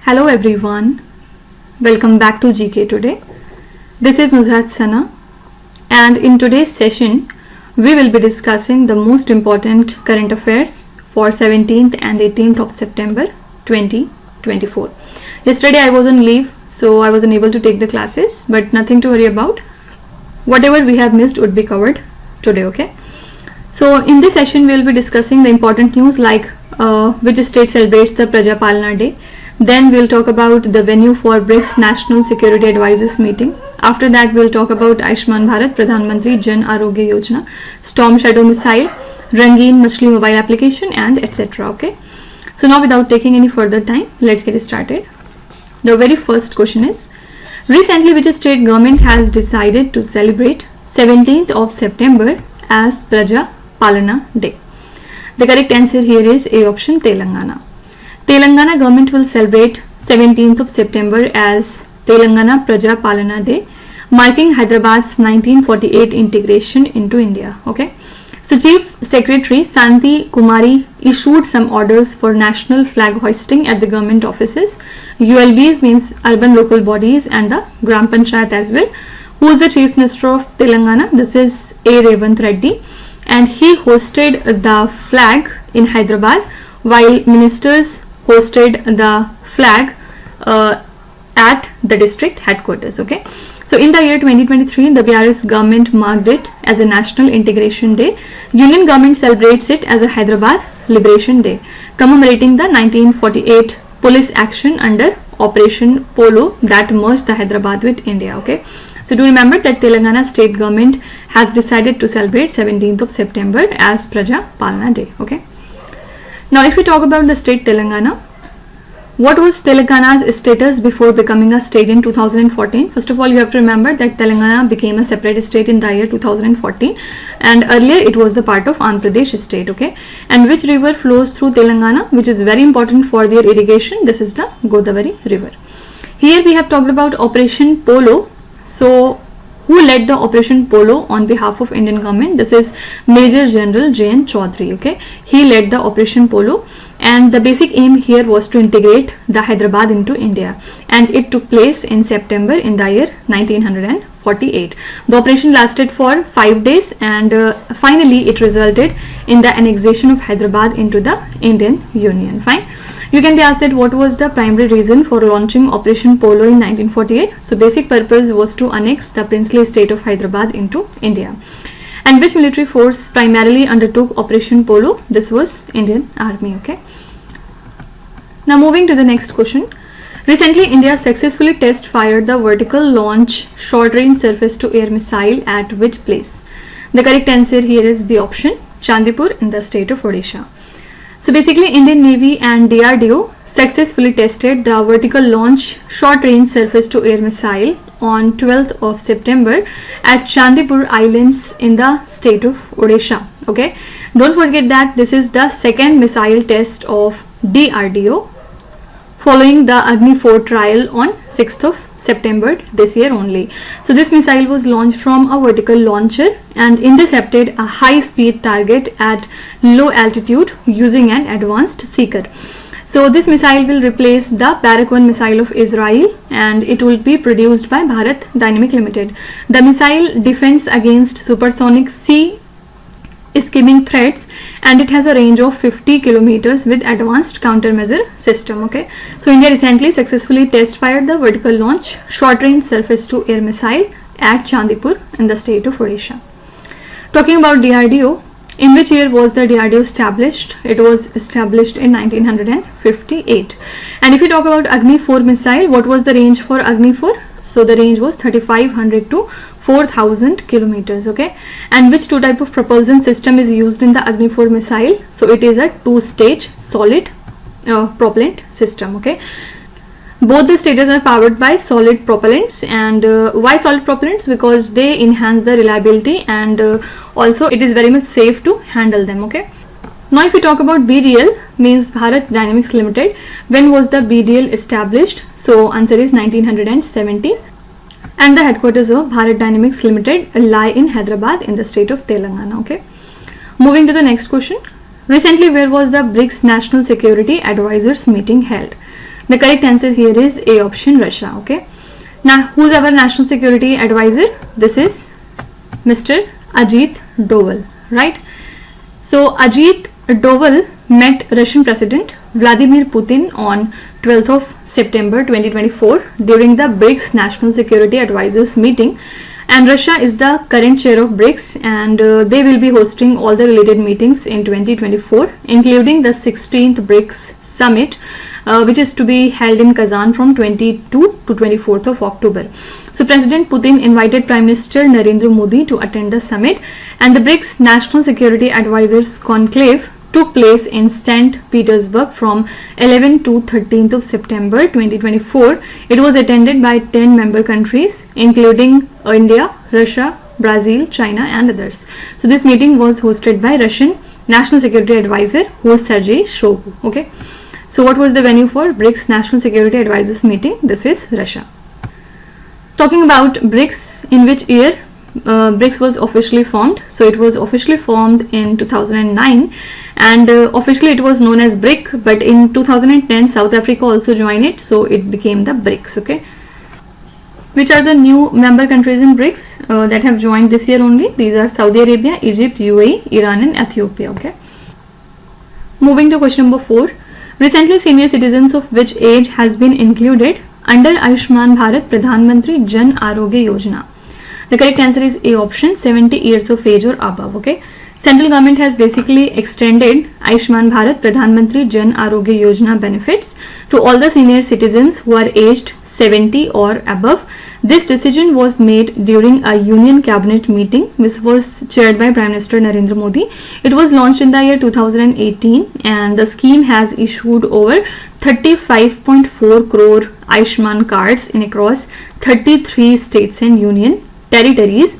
Hello everyone, welcome back to GK Today. This is Nuzhat Sana, and in today's session we will be discussing the most important current affairs for 17th and 18th of September 2024. Yesterday I was on leave, so I wasn't able to take the classes, but nothing to worry about. Whatever we have missed would be covered today, okay? So in this session we will be discussing the important news like which state celebrates the Praja-Palana-Day. Then we'll talk about the venue for BRICS-National-Security-Advisers meeting. After that we'll talk about Ayushman-Bharat Pradhan Mantri Jan Arogya Yojana, Storm Shadow Missile, Rangin Machli mobile application, and etc. Okay. So now without taking any further time, let's get started. The very first question is, recently which state government has decided to celebrate 17th of September as Praja-Palana-Day? The correct answer here is A option, Telangana. Telangana government will celebrate 17th of September as Telangana Praja-Palana-Day, marking Hyderabad's 1948 integration into India. Okay. So Chief Secretary Santi Kumari issued some orders for national flag hoisting at the government offices, ULBs means urban local bodies, and the Gram Panchayat as well. Who is the Chief Minister of Telangana? This is A. Revanth Reddy, and he hosted the flag in Hyderabad while ministers hosted the flag at the district headquarters. Okay, so in the year 2023 the BRS government marked it as a National Integration Day. Union government celebrates it as a Hyderabad Liberation Day, commemorating the 1948 police action under Operation Polo that merged the Hyderabad with India. Okay, so do remember that Telangana state government has decided to celebrate 17th of September as Praja-Palana-Day. Okay. Now if we talk about the state Telangana, what was Telangana's status before becoming a state in 2014? First of all, you have to remember that Telangana became a separate state in the year 2014, and earlier it was the part of Andhra Pradesh state. Okay, and which river flows through Telangana, which is very important for their irrigation? This is the Godavari river. Here we have talked about Operation Polo. So who led the Operation Polo on behalf of Indian government? This is Major General J.N. Chaudhary. Okay, he led the Operation Polo, and the basic aim here was to integrate the Hyderabad into India, and it took place in September in the year 1948. The operation lasted for 5 days, and finally it resulted in the annexation of Hyderabad into the Indian Union. Fine. You can be asked that what was the primary reason for launching Operation Polo in 1948? So basic purpose was to annex the princely state of Hyderabad into India. And which military force primarily undertook Operation Polo? This was Indian Army. Okay. Now moving to the next question. Recently India successfully test fired the vertical launch short range surface to air missile at which place? The correct answer here is B option, Chandipur in the state of Odisha. So basically Indian Navy and DRDO successfully tested the vertical launch short range surface to air missile on 12th of September at Chandipur Islands in the state of Odisha. Okay, don't forget that this is the second missile test of DRDO following the Agni 4 trial on 6th of September this year only. So this missile was launched from a vertical launcher and intercepted a high speed target at low altitude using an advanced seeker. So this missile will replace the Barak 1 missile of Israel, and it will be produced by Bharat Dynamic Limited. The missile defends against supersonic sea skimming threats, and it has a range of 50 kilometers with advanced countermeasure system. Okay, so India recently successfully test fired the vertical launch short range surface to air missile at Chandipur in the state of Odisha. Talking about DRDO, in which year was the DRDO established? It was established in 1958. And if you talk about Agni 4 missile, what was the range for Agni 4? So the range was 3500 to 4000 kilometers. Okay, and which two type of propulsion system is used in the Agni 4 missile? So it is a two-stage solid propellant system. Okay, both the stages are powered by solid propellants. And why solid propellants? Because they enhance the reliability, and also it is very much safe to handle them. Okay, now if we talk about BDL, means Bharat Dynamics Limited, when was the BDL established? So answer is 1970, and the headquarters of Bharat Dynamics Limited lie in Hyderabad in the state of Telangana. Okay, moving to the next question. Recently, where was the BRICS-National-Security-Advisers meeting held? The correct answer here is A option, Russia. Okay. Now, who's our national security advisor? This is Mr. Ajit Doval, right? So Ajit Doval met Russian President Vladimir Putin on 12th of September 2024 during the BRICS National Security Advisers meeting, and Russia is the current chair of BRICS, and they will be hosting all the related meetings in 2024, including the 16th BRICS Summit, which is to be held in Kazan from 22 to 24th of October. So President Putin invited Prime Minister Narendra Modi to attend the summit, and the BRICS National Security Advisers Conclave took place in St. Petersburg from 11 to 13th of September 2024. It was attended by 10 member countries, including India, Russia, Brazil, China, and others. So this meeting was hosted by Russian National Security Advisor, who is Sergei Shoigu. Okay. So what was the venue for BRICS National Security Advisors meeting? This is Russia. Talking about BRICS, in which year BRICS was officially formed? So it was officially formed in 2009, and officially it was known as BRIC, but in 2010 South Africa also joined it, so it became the BRICS. Okay. Which are the new member countries in BRICS that have joined this year only? These are Saudi Arabia, Egypt, UAE, Iran, and Ethiopia. Okay. Moving to question number 4. Recently, senior citizens of which age has been included under Ayushman-Bharat Pradhan Mantri Jan Arogya Yojana? The correct answer is A option, 70 years of age or above. Okay. Central government has basically extended Ayushman-Bharat Pradhan Mantri Jan Arogya Yojana benefits to all the senior citizens who are aged 70 or above. This decision was made during a Union Cabinet meeting, which was chaired by Prime Minister Narendra Modi. It was launched in the year 2018, and the scheme has issued over 35.4 crore Ayushman cards in across 33 states and union territories,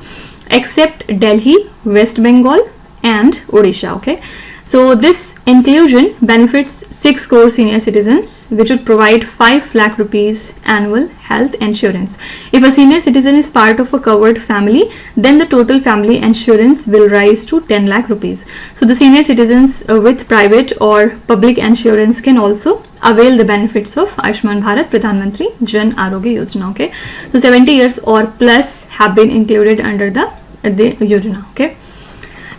except Delhi, West Bengal, and Odisha. Okay. So this inclusion benefits 6 crore senior citizens, which would provide 5 lakh rupees annual health insurance. If a senior citizen is part of a covered family, then the total family insurance will rise to 10 lakh rupees. So the senior citizens with private or public insurance can also avail the benefits of Ayushman Bharat Pradhan Mantri Jan Arogya Yojana. Okay. So 70 years or plus have been included under the Yojana. Okay.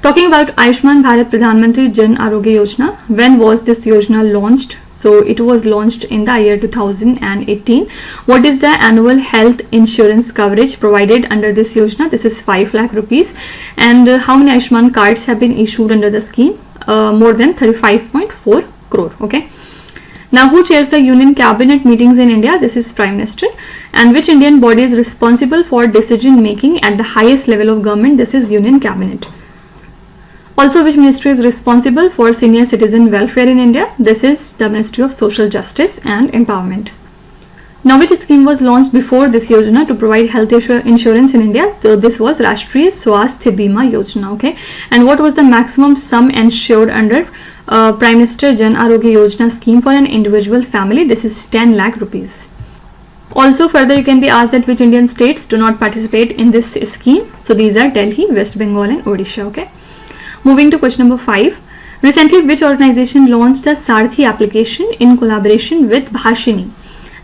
Talking about Ayushman Bharat Pradhan Mantri Jan Arogya Yojana, when was this Yojana launched? So it was launched in the year 2018. What is the annual health insurance coverage provided under this Yojana? This is 5 lakh rupees. And how many Ayushman cards have been issued under the scheme? More than 35.4 crore. Okay. Now, who chairs the Union Cabinet meetings in India? This is Prime Minister. And which Indian body is responsible for decision making at the highest level of government? This is Union Cabinet. Also, which ministry is responsible for senior citizen welfare in India? This is the Ministry of Social Justice and Empowerment. Now, which scheme was launched before this Yojana to provide health insurance in India? So this was Rashtriya Swasthya Bima Yojana. Okay. And what was the maximum sum insured under Prime Minister Jan Arogya Yojana scheme for an individual family? This is 10 lakh rupees. Also, further you can be asked that which Indian states do not participate in this scheme. So these are Delhi, West Bengal, and Odisha. Okay. Moving to question number 5. Recently, which organization launched the Saarthi application in collaboration with Bhashini?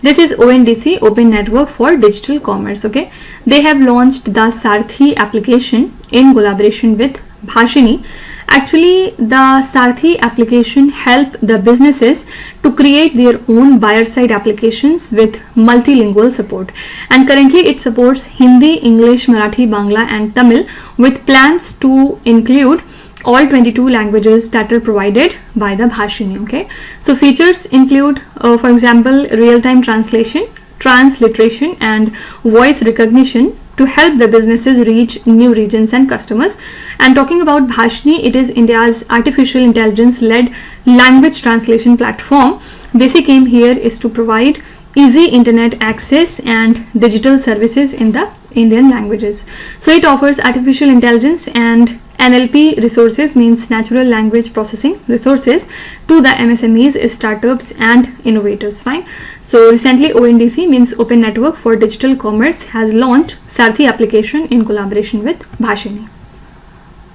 This is ONDC, Open Network for Digital Commerce. Okay, they have launched the Saarthi application in collaboration with Bhashini. Actually, the Saarthi application help the businesses to create their own buyer-side applications with multilingual support. And currently, it supports Hindi, English, Marathi, Bangla, and Tamil, with plans to include all 22 languages that are provided by the Bhashini. Okay, so features include, for example, real-time translation, transliteration, and voice recognition to help the businesses reach new regions and customers. And talking about Bhashini, it is India's artificial intelligence-led language translation platform. Basic aim here is to provide easy internet access and digital services in the Indian languages. So it offers artificial intelligence and NLP resources, means natural language processing resources, to the MSMEs, startups, and innovators. Fine. So recently, ONDC, means Open Network for Digital Commerce, has launched Saarthi application in collaboration with Bhashini.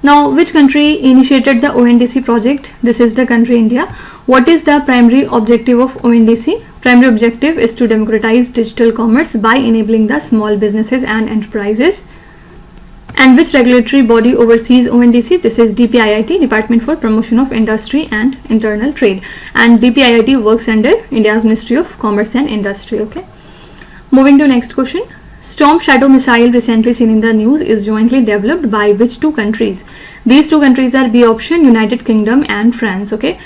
Now, which country initiated the ONDC project? This is the country India. What is the primary objective of ONDC? Primary objective is to democratize digital commerce by enabling the small businesses and enterprises. And which regulatory body oversees ONDC? This is DPIIT, Department for Promotion of Industry and Internal Trade. And DPIIT works under India's Ministry of Commerce and Industry. Okay. Moving to next question. Storm Shadow missile recently seen in the news is jointly developed by which two countries? These two countries are B option, United Kingdom and France. Okay.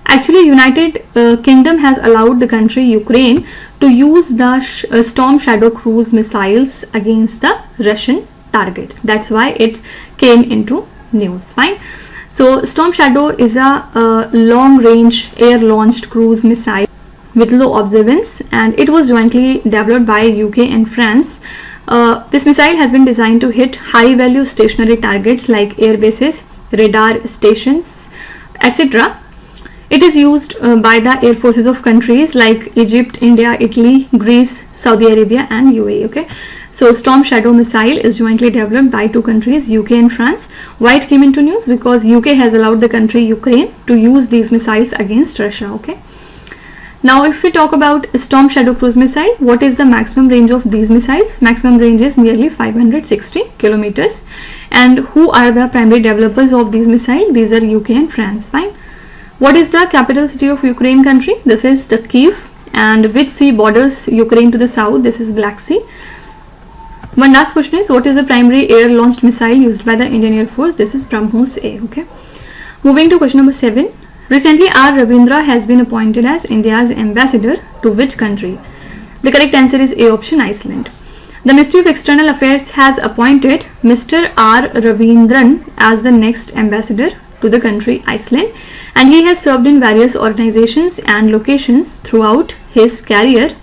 Actually, United Kingdom has allowed the country Ukraine to use the Storm Shadow cruise missiles against the Russian targets. That's why it came into news. Fine. So Storm Shadow is a long range air launched cruise missile with low observance, and it was jointly developed by UK and France. This missile has been designed to hit high value stationary targets like air bases, radar stations, etc. It is used by the air forces of countries like Egypt, India, Italy, Greece, Saudi Arabia and UAE. Okay. So Storm Shadow missile is jointly developed by two countries, UK and France. Why it came into news? Because UK has allowed the country Ukraine to use these missiles against Russia. Okay. Now if we talk about Storm Shadow cruise missile, what is the maximum range of these missiles? Maximum range is nearly 560 kilometers. And who are the primary developers of these missiles? These are UK and France. Fine. What is the capital city of Ukraine country? This is the Kiev. And which sea borders Ukraine to the south? This is Black Sea. One last question is, what is the primary air launched missile used by the Indian Air Force? This is BrahMos A. Okay. Moving to question number 7. Recently, R. Ravindra has been appointed as India's ambassador to which country? The correct answer is A option, Iceland. The Ministry of External Affairs has appointed Mr. R. Ravindran as the next ambassador to the country Iceland, and he has served in various organizations and locations throughout his career.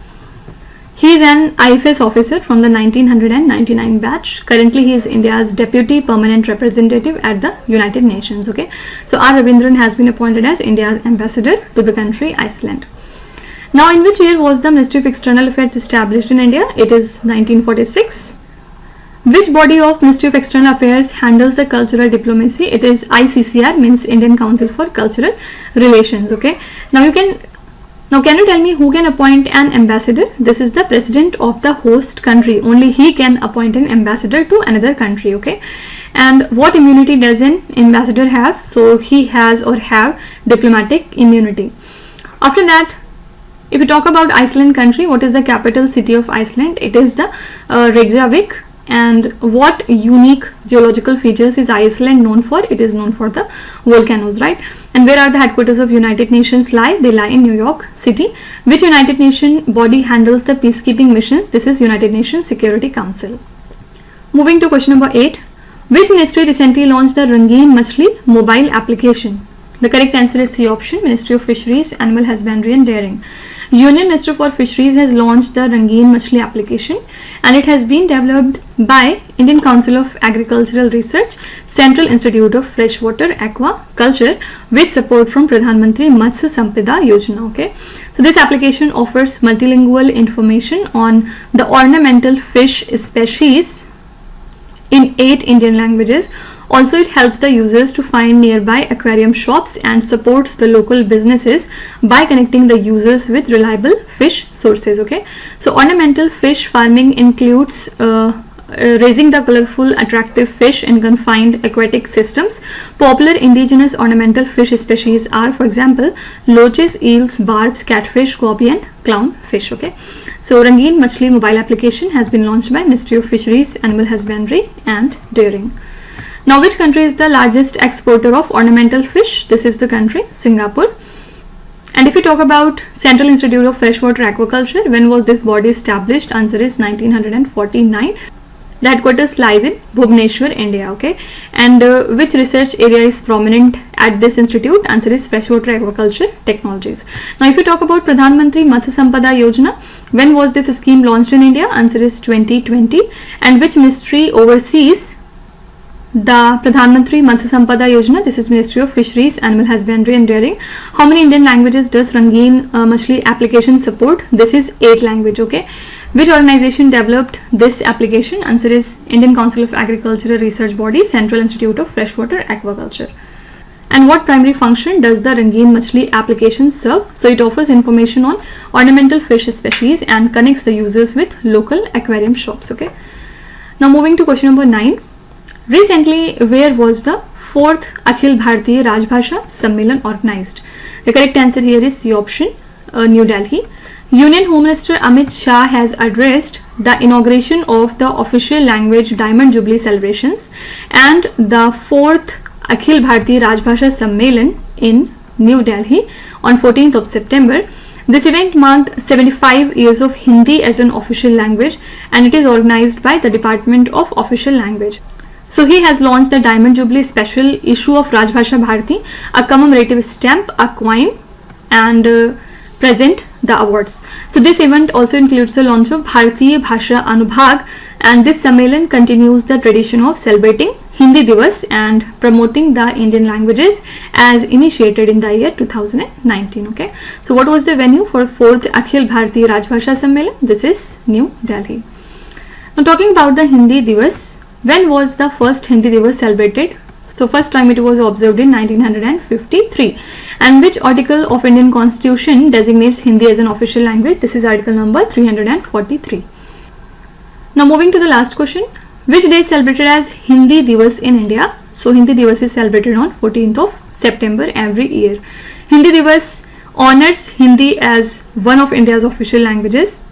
He is an IFS officer from the 1999 batch. Currently, he is India's Deputy Permanent Representative at the United Nations. Okay, so R. Ravindran has been appointed as India's ambassador to the country Iceland. Now, in which year was the Ministry of External Affairs established in India? It is 1946. Which body of Ministry of External Affairs handles the cultural diplomacy? It is ICCR, means Indian Council for Cultural Relations. Okay. Now can you tell me who can appoint an ambassador? This is the president of the host country. Only he can appoint an ambassador to another country. Okay. And what immunity does an ambassador have? So he has or have diplomatic immunity. After that, if you talk about Iceland country, what is the capital city of Iceland? It is the Reykjavik. And what unique geological features is Iceland known for? It is known for the volcanoes, right? And where are the headquarters of United Nations lie? They lie in New York City. Which United Nations body handles the peacekeeping missions? This is United Nations Security Council. Moving to question number 8. Which ministry recently launched the Rangin Machli mobile application? The correct answer is C option, Ministry of Fisheries, Animal Husbandry and Dairying. Union Minister for Fisheries has launched the Rangin Machli application, and it has been developed by Indian Council of Agricultural Research, Central Institute of Freshwater Aquaculture, with support from Pradhan Mantri Matsya Sampada Yojana. Okay, so this application offers multilingual information on the ornamental fish species in 8 Indian languages. Also, it helps the users to find nearby aquarium shops and supports the local businesses by connecting the users with reliable fish sources. Okay, so ornamental fish farming includes raising the colorful, attractive fish in confined aquatic systems. Popular indigenous ornamental fish species are, for example, loaches, eels, barbs, catfish, goby and clownfish. Okay, so Rangin Machli mobile application has been launched by Ministry of Fisheries, Animal Husbandry and Dairying. Now, which country is the largest exporter of ornamental fish? This is the country Singapore. And if you talk about Central Institute of Freshwater Aquaculture, when was this body established? Answer is 1949. The headquarters lies in Bhubaneswar, India. Okay, and which research area is prominent at this institute? Answer is freshwater aquaculture technologies. Now, if you talk about Pradhan Mantri Matsya Sampada Yojana, when was this scheme launched in India? Answer is 2020. And which ministry oversees the Pradhan Mantri Matsya Sampada Yojana? This is Ministry of Fisheries, Animal Husbandry and Dairying. How many Indian languages does Rangin Machli application support? This is 8 language. Okay, which organization developed this application? Answer is Indian Council of Agricultural Research Body, Central Institute of Freshwater Aquaculture. And what primary function does the Rangin Machli application serve? So it offers information on ornamental fish species and connects the users with local aquarium shops. Okay. Now moving to question number 9. Recently, where was the 4th Akhil Bhartiya Rajbhasha Sammelan organized? The correct answer here is C option, New Delhi. Union Home Minister Amit Shah has addressed the inauguration of the official language Diamond Jubilee celebrations and the 4th Akhil Bhartiya Rajbhasha Sammelan in New Delhi on 14th of September. This event marked 75 years of Hindi as an official language, and it is organized by the Department of Official Language. So he has launched the Diamond Jubilee special issue of Rajbhasha Bharti, a commemorative stamp, a coin, and present the awards. So this event also includes the launch of Bhartiya Bhasha Anubhag, and this Sammelan continues the tradition of celebrating Hindi Divas and promoting the Indian languages as initiated in the year 2019. Okay. So what was the venue for 4th Akhil Bhartiya Rajbhasha Sammelan? This is New Delhi. Now talking about the Hindi Divas, when was the first Hindi Divas celebrated? So first time it was observed in 1953. And which article of Indian Constitution designates Hindi as an official language? This is article number 343. Now moving to the last question. Which day is celebrated as Hindi Divas in India? So Hindi Divas is celebrated on 14th of September every year. Hindi Divas honors Hindi as one of India's official languages.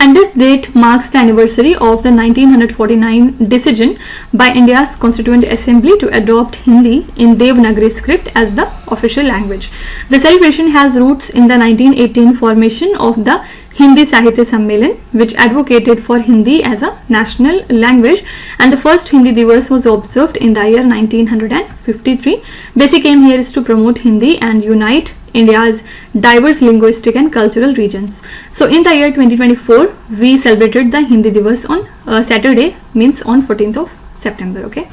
And this date marks the anniversary of the 1949 decision by India's Constituent Assembly to adopt Hindi in Devanagari script as the official language. The celebration has roots in the 1918 formation of the Hindi Sahitya Sammelan, which advocated for Hindi as a national language, and the first Hindi Divas was observed in the year 1953. Basic aim here is to promote Hindi and unite India's diverse linguistic and cultural regions. So in the year 2024, we celebrated the Hindi Divas on Saturday, means on 14th of September. Okay,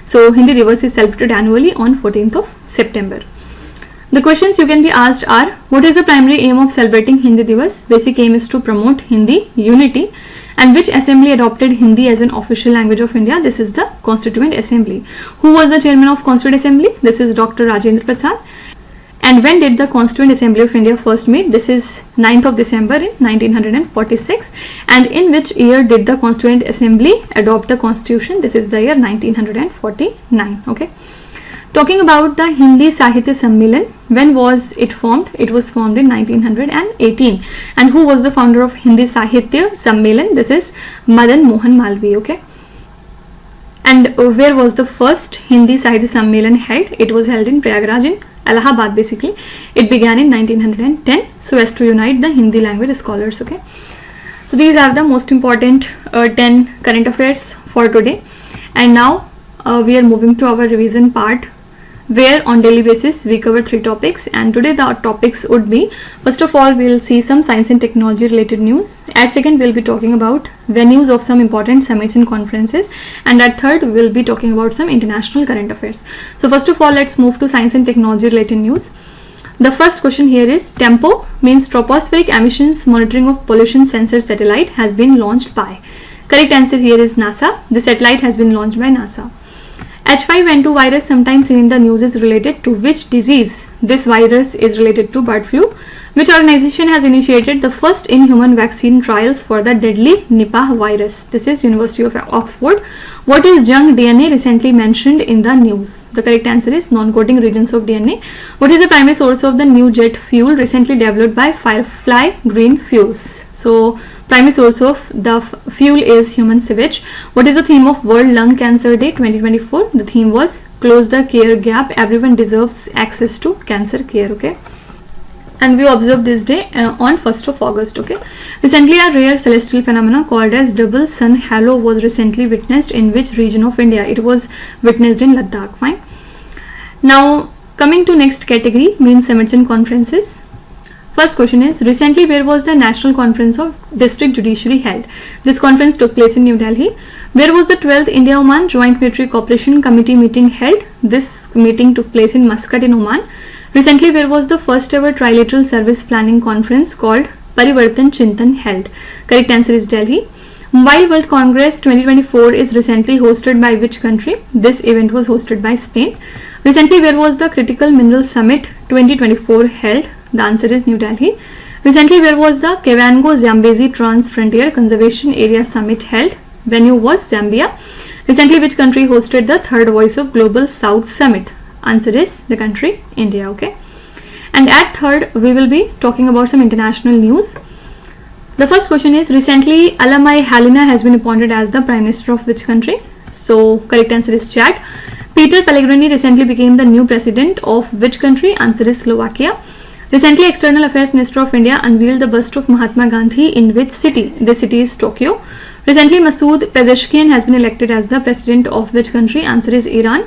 so Hindi Divas is celebrated annually on 14th of September. The questions you can be asked are: what is the primary aim of celebrating Hindi Divas? Basic aim is to promote Hindi unity. And which assembly adopted Hindi as an official language of India? This is the Constituent Assembly. Who was the chairman of Constituent Assembly? This is Dr. Rajendra Prasad. And when did the Constituent Assembly of India first meet? This is 9th of December in 1946. And in which year did the Constituent Assembly adopt the Constitution? This is the year 1949. Okay. Talking about the Hindi Sahitya Sammelan, when was it formed? It was formed in 1918. And who was the founder of Hindi Sahitya Sammelan? This is Madan Mohan Malviya. Okay. And where was the first Hindi Sahitya Sammelan held? It was held in Prayagraj in Allahabad basically. It began in 1910 so as to unite the Hindi language scholars. Okay. So these are the most important 10 current affairs for today. And now we are moving to our revision part, where on daily basis we cover 3 topics, and today the topics would be: first of all, we will see some science and technology related news. At second, we will be talking about venues of some important summits and conferences, and at third, we will be talking about some international current affairs. So first of all, let's move to science and technology related news. The first question here is: TEMPO, means Tropospheric Emissions Monitoring of Pollution Sensor Satellite, has been launched by. Correct answer here is NASA. The satellite has been launched by NASA. H5N2 virus, sometimes seen in the news, is related to which disease? This virus is related to bird flu. Which organization has initiated the first in-human vaccine trials for the deadly Nipah virus? This is University of Oxford. What is junk DNA, recently mentioned in the news? The correct answer is non-coding regions of DNA. What is the primary source of the new jet fuel recently developed by Firefly Green Fuels? So primary source of the fuel is human sewage. What is the theme of World Lung Cancer Day 2024? The theme was Close the Care Gap. Everyone deserves access to cancer care. Okay. And we observe this day on 1st of August. Okay. Recently, a rare celestial phenomena called as double sun halo was recently witnessed in which region of India? It was witnessed in Ladakh. Fine. Now coming to next category, means summits and conferences. First question is: recently, where was the National Conference of District Judiciary held? This conference took place in New Delhi. Where was the 12th India-Oman Joint Military Cooperation Committee meeting held? This meeting took place in Muscat in Oman. Recently, where was the first ever trilateral service planning conference called Parivartan Chintan held? Correct answer is Delhi. Mobile World Congress 2024 is recently hosted by which country? This event was hosted by Spain. Recently, where was the Critical Mineral Summit 2024 held? The answer is New Delhi. Recently, where was the Kavango-Zambezi Trans-Frontier Conservation Area Summit held? Venue was Zambia. Recently, which country hosted the third Voice of Global South Summit? Answer is the country India. Okay. And at third, we will be talking about some international news. The first question is, recently Alamai Halina has been appointed as the Prime Minister of which country? So correct answer is Chad. Peter Pellegrini recently became the new President of which country? Answer is Slovakia. Recently, External Affairs Minister of India unveiled the bust of Mahatma Gandhi in which city? This city is Tokyo. Recently, Masood Pezeshkian has been elected as the President of which country? Answer is Iran,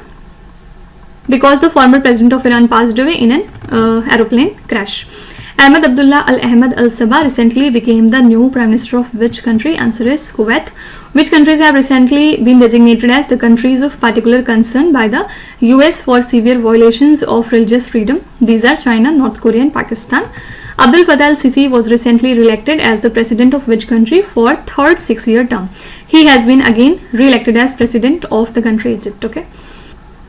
because the former President of Iran passed away in an aeroplane crash. Ahmed Abdullah Al-Ahmed Al-Sabah recently became the new Prime Minister of which country? Answer is Kuwait. Which countries have recently been designated as the countries of particular concern by the US for severe violations of religious freedom? These are China, North Korea and Pakistan. Abdul Fattah al-Sisi was recently re-elected as the President of which country for third 6-year term? He has been again re-elected as President of the country Egypt. Okay.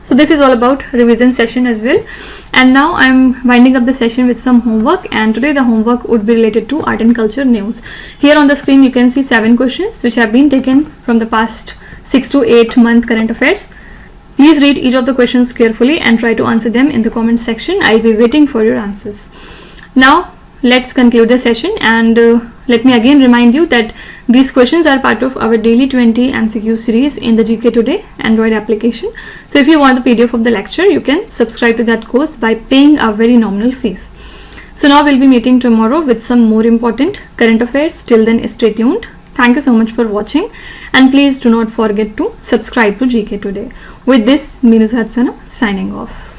So this is all about revision session as well. And now I'm winding up the session with some homework, and today the homework would be related to art and culture news. Here on the screen you can see 7 questions which have been taken from the past 6 to 8 month current affairs. Please read each of the questions carefully and try to answer them in the comment section. I'll be waiting for your answers. Now let's conclude the session, and let me again remind you that these questions are part of our daily 20 MCQ series in the GK Today Android application. So if you want the PDF of the lecture, you can subscribe to that course by paying a very nominal fees. So now we'll be meeting tomorrow with some more important current affairs. Till then, stay tuned. Thank you so much for watching, and please do not forget to subscribe to GK Today. With this, me Nuzhat Sana signing off.